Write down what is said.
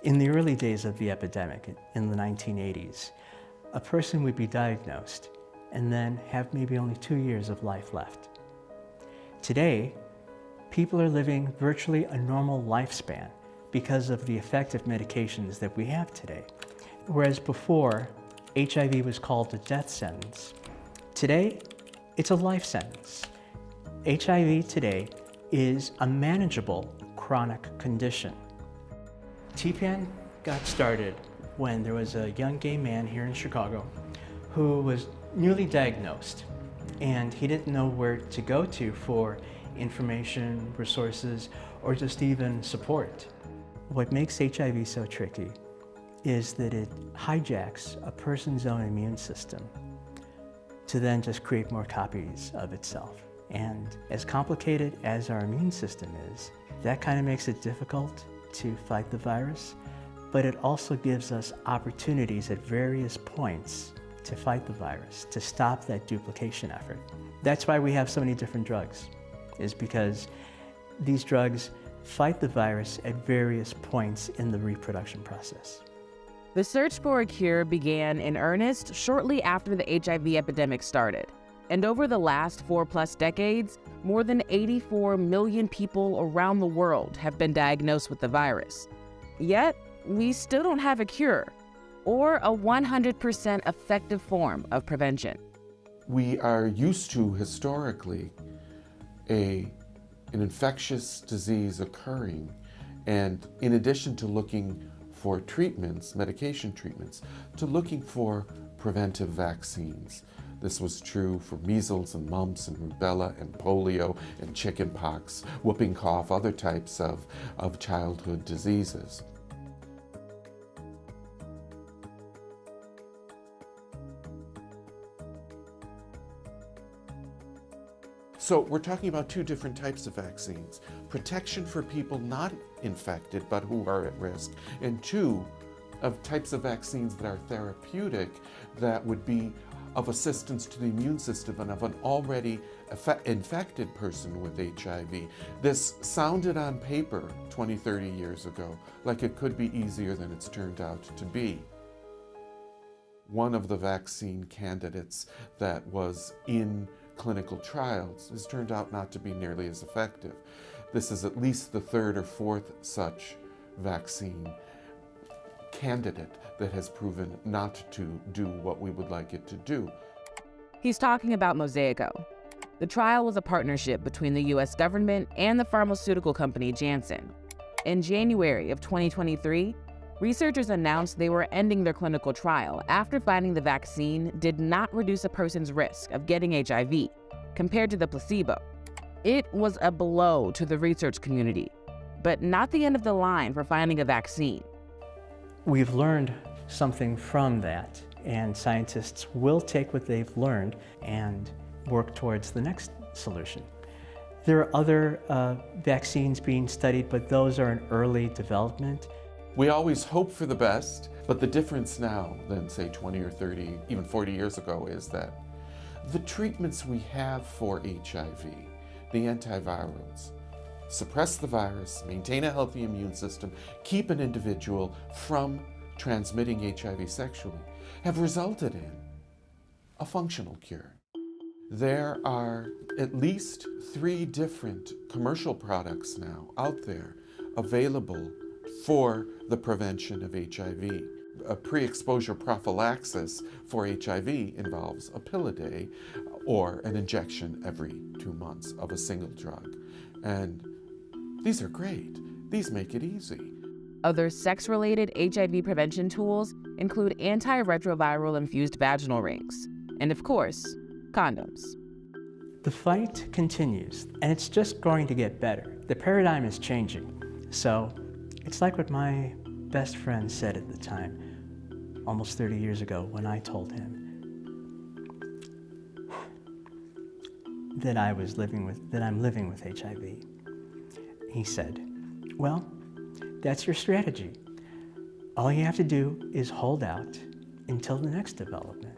In the early days of the epidemic, in the 1980s, a person would be diagnosed and then have maybe only 2 years of life left. Today, people are living virtually a normal lifespan because of the effective medications that we have today. Whereas before, HIV was called a death sentence, today, it's a life sentence. HIV today is a manageable chronic condition. TPN got started when there was a young gay man here in Chicago who was newly diagnosed, and he didn't know where to go to for information, resources, or just even support. What makes HIV so tricky is that it hijacks a person's own immune system to then just create more copies of itself. And as complicated as our immune system is, that kind of makes it difficult to fight the virus, but it also gives us opportunities at various points to fight the virus, to stop that duplication effort. That's why we have so many different drugs, is because these drugs fight the virus at various points in the reproduction process. The search for a cure began in earnest shortly after the HIV epidemic started. And over the last 4+ decades, more than 84 million people around the world have been diagnosed with the virus. Yet, we still don't have a cure or a 100% effective form of prevention. We are used to, historically, an infectious disease occurring, and in addition to looking for treatments, medication treatments, to looking for preventive vaccines. This was true for measles and mumps and rubella and polio and chickenpox, whooping cough, other types of childhood diseases. So we're talking about two different types of vaccines. Protection for people not infected but who are at risk, and two, of types of vaccines that are therapeutic that would be of assistance to the immune system and of an already infected person with HIV. This sounded on paper 20, 30 years ago like it could be easier than it's turned out to be. One of the vaccine candidates that was in clinical trials has turned out not to be nearly as effective. This is at least the third or fourth such vaccine candidate that has proven not to do what we would like it to do. He's talking about Mosaico. The trial was a partnership between the US government and the pharmaceutical company Janssen. In January of 2023, researchers announced they were ending their clinical trial after finding the vaccine did not reduce a person's risk of getting HIV compared to the placebo. It was a blow to the research community, but not the end of the line for finding a vaccine. We've learned something from that, and scientists will take what they've learned and work towards the next solution. There are other vaccines being studied, but those are in early development. We always hope for the best, but the difference now than, say, 20 or 30, even 40 years ago, is that the treatments we have for HIV, the antivirals, suppress the virus, maintain a healthy immune system, keep an individual from transmitting HIV sexually, have resulted in a functional cure. There are at least 3 different commercial products now out there available for the prevention of HIV. A pre-exposure prophylaxis for HIV involves a pill a day or an injection every 2 months of a single drug. And these are great. These make it easy. Other sex-related HIV prevention tools include antiretroviral infused vaginal rings, and of course, condoms. The fight continues, and it's just going to get better. The paradigm is changing. So it's like what my best friend said at the time, almost 30 years ago, when I told him that I'm living with HIV. He said, well, that's your strategy. All you have to do is hold out until the next development.